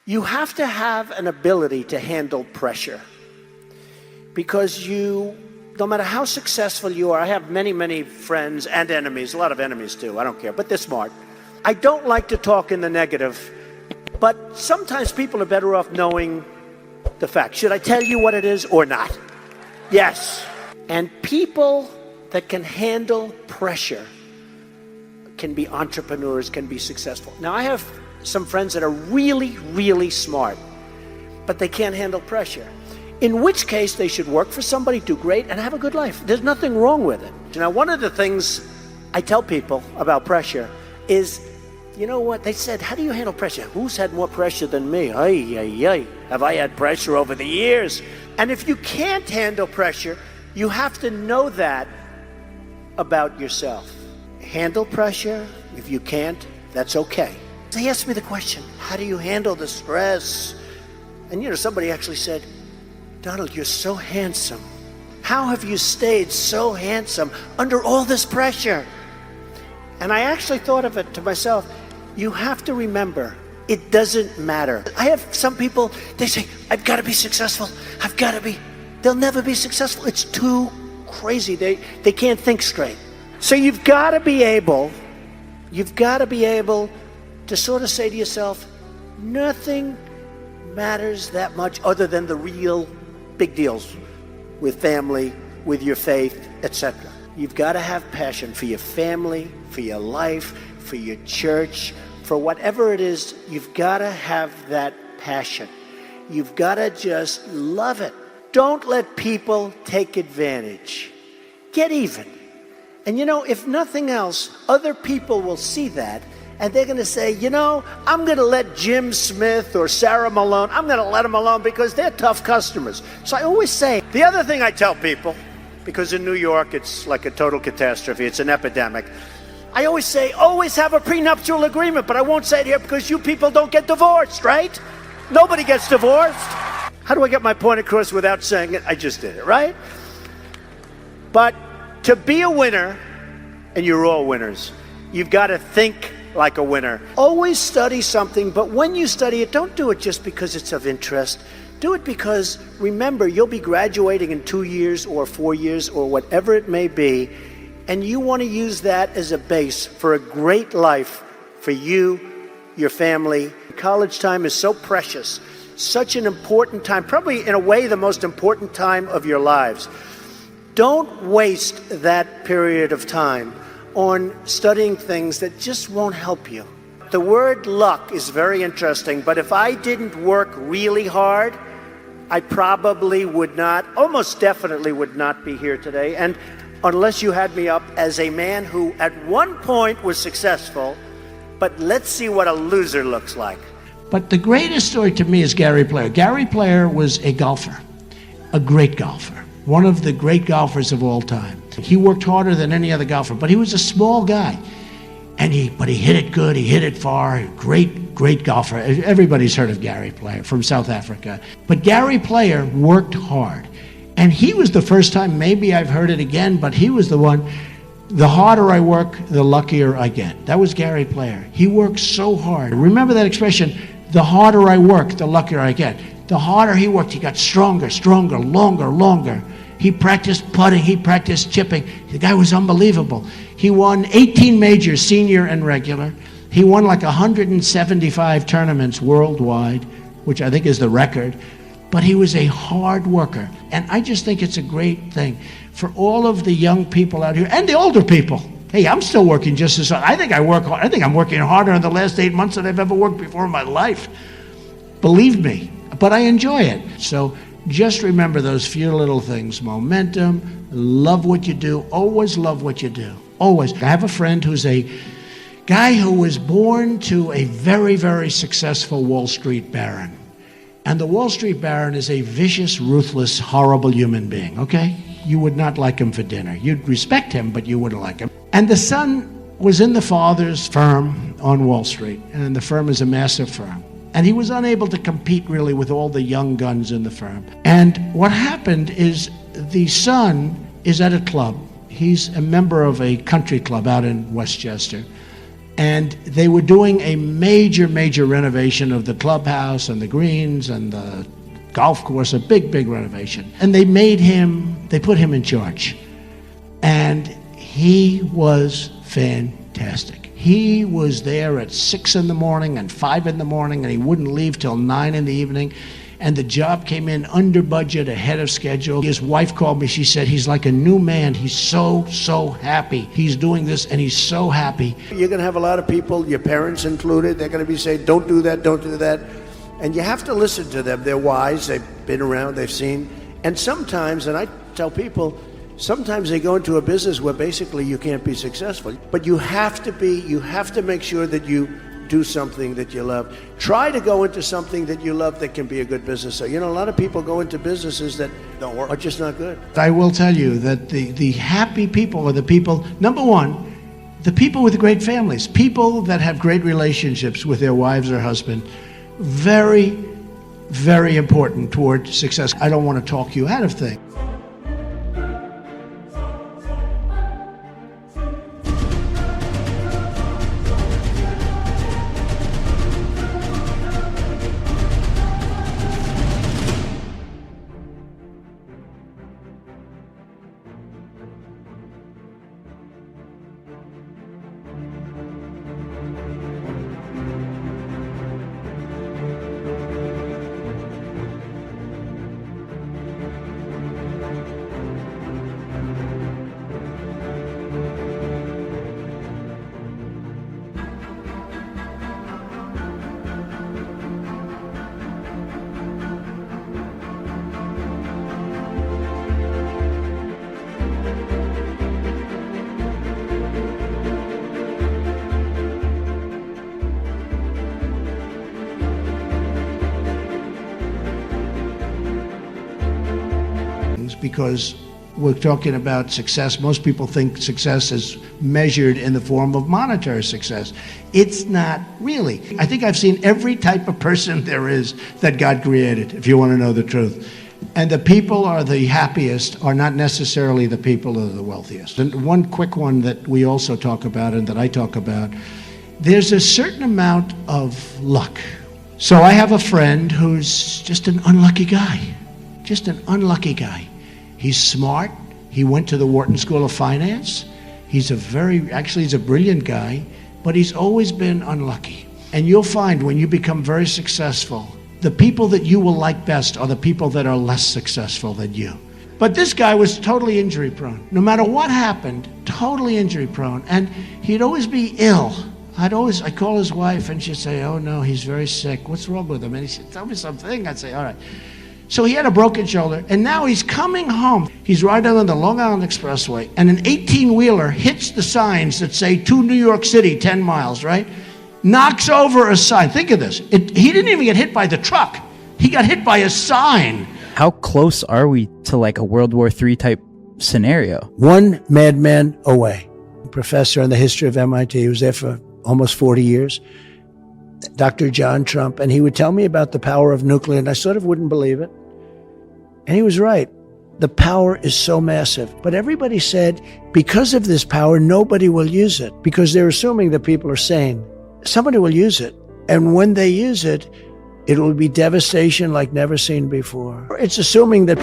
You have to have an ability to handle pressure, because no matter how successful you are, I have many, many friends and enemies, a lot of enemies too, I don't care, but they're smart. I don't like to talk in the negative, but sometimes people are better off knowing the fact. Should I tell you what it is or not? Yes. And people that can handle pressure can be entrepreneurs, can be successful. Now, I have some friends that are really, really smart, but they can't handle pressure. In which case, they should work for somebody, do great, and have a good life. There's nothing wrong with it. Now, one of the things I tell people about pressure is, you know what? They said, how do you handle pressure? Who's had more pressure than me? Ay, ay, ay. Have I had pressure over the years? And if you can't handle pressure, you have to know that about yourself. Handle pressure. If you can't, that's okay. They asked me the question, how do you handle the stress? And somebody actually said, Donald, you're so handsome. How have you stayed so handsome under all this pressure? And I actually thought of it to myself, you have to remember, it doesn't matter. I have some people, they say, I've got to be successful. They'll never be successful. It's too crazy. They can't think straight. So you've got to be able to sort of say to yourself, nothing matters that much other than the real big deals with family, with your faith, etc. You've got to have passion for your family, for your life, for your church, for whatever it is. You've got to have that passion. You've got to just love it. Don't let people take advantage. Get even. And if nothing else, other people will see that, and they're going to say, I'm going to let Jim Smith or Sarah Malone, I'm going to let them alone because they're tough customers. So I always say, the other thing I tell people, because in New York it's like a total catastrophe, it's an epidemic, I always say, always have a prenuptial agreement, but I won't say it here because you people don't get divorced, right? Nobody gets divorced. How do I get my point across without saying it? I just did it, right? But to be a winner, and you're all winners, you've got to think like a winner. Always study something, but when you study it, don't do it just because it's of interest. Do it because, remember, you'll be graduating in 2 years or 4 years or whatever it may be, and you want to use that as a base for a great life for you, your family. College time is so precious, such an important time, probably in a way the most important time of your lives. Don't waste that period of time on studying things that just won't help you. The word luck is very interesting, but if I didn't work really hard, I probably would not, almost definitely would not be here today. And unless you had me up as a man who at one point was successful, but let's see what a loser looks like. But the greatest story to me is Gary Player. Gary Player was a golfer, a great golfer, one of the great golfers of all time. He worked harder than any other golfer, but he was a small guy. But he hit it good, he hit it far, great golfer. Everybody's heard of Gary Player from South Africa. But Gary Player worked hard. And he was the first time, maybe I've heard it again, but he was the one, the harder I work, the luckier I get. That was Gary Player. He worked so hard. Remember that expression, the harder I work, the luckier I get. The harder he worked, he got stronger, longer. He practiced putting, he practiced chipping. The guy was unbelievable. He won 18 majors, senior and regular. He won like 175 tournaments worldwide, which I think is the record. But he was a hard worker. And I just think it's a great thing for all of the young people out here and the older people. Hey, I'm still working just as hard. I think I work hard. I think I'm working harder in the last 8 months than I've ever worked before in my life. Believe me, but I enjoy it. So just remember those few little things. Momentum, love what you do, always love what you do, always. I have a friend who's a guy who was born to a very, very successful Wall Street baron. And the Wall Street baron is a vicious, ruthless, horrible human being, okay? You would not like him for dinner. You'd respect him, but you wouldn't like him. And the son was in the father's firm on Wall Street, and the firm is a massive firm. And he was unable to compete really with all the young guns in the firm. And what happened is the son is at a club. He's a member of a country club out in Westchester. And they were doing a major, major renovation of the clubhouse and the greens and the golf course, a big, big renovation. And they put him in charge. And he was fantastic. He was there at 6 in the morning and 5 in the morning, and he wouldn't leave till 9 in the evening. And the job came in under budget, ahead of schedule. His wife called me. She said, he's like a new man. He's so, so happy. He's doing this, and he's so happy. You're going to have a lot of people, your parents included, they're going to be saying, don't do that, don't do that. And you have to listen to them. They're wise. They've been around. They've seen. And sometimes, and I tell people, sometimes they go into a business where basically you can't be successful. But you have to make sure that you do something that you love. Try to go into something that you love that can be a good business. So, a lot of people go into businesses that don't work, are just not good. I will tell you that the happy people are the people, number one, the people with great families, people that have great relationships with their wives or husband. Very, very important toward success. I don't want to talk you out of things. Because we're talking about success. Most people think success is measured in the form of monetary success. It's not really. I think I've seen every type of person there is that God created, if you want to know the truth. And the people are the happiest are not necessarily the people that are the wealthiest. And one quick one that we also talk about and that I talk about, there's a certain amount of luck. So I have a friend who's just an unlucky guy. Just an unlucky guy. He's smart. He went to the Wharton School of Finance. He's a brilliant guy, but he's always been unlucky. And you'll find when you become very successful, the people that you will like best are the people that are less successful than you. But this guy was totally injury prone. No matter what happened, totally injury prone. And he'd always be ill. I'd call his wife and she'd say, oh no, he's very sick. What's wrong with him? And he said, tell me something. I'd say, all right. So he had a broken shoulder, and now he's coming home. He's riding on the Long Island Expressway, and an 18-wheeler hits the signs that say, to New York City, 10 miles, right? Knocks over a sign. Think of this. He didn't even get hit by the truck. He got hit by a sign. How close are we to like a World War III type scenario? One madman away. A professor in the history of MIT, he was there for almost 40 years. Dr. John Trump, and he would tell me about the power of nuclear, and I sort of wouldn't believe it. And he was right. The power is so massive. But everybody said, because of this power, nobody will use it, because they're assuming that people are sane. Somebody will use it. And when they use it, it will be devastation like never seen before. It's assuming that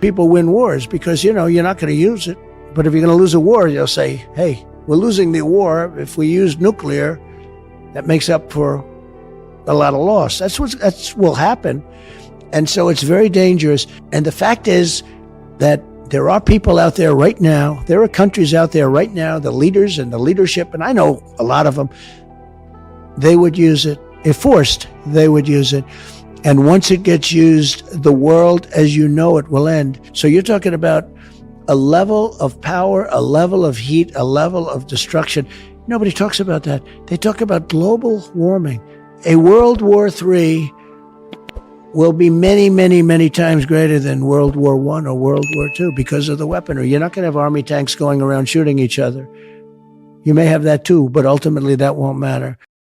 people win wars because, you're not going to use it. But if you're going to lose a war, you'll say, hey, we're losing the war. If we use nuclear, that makes up for a lot of loss. That's will happen. And so it's very dangerous. And the fact is that there are people out there right now, there are countries out there right now, the leaders and the leadership, and I know a lot of them, they would use it. If forced, they would use it. And once it gets used, the world as you know it will end. So you're talking about a level of power, a level of heat, a level of destruction. Nobody talks about that. They talk about global warming. A World War III will be many, many, many times greater than World War I or World War II because of the weaponry. You're not going to have army tanks going around shooting each other. You may have that too, but ultimately that won't matter.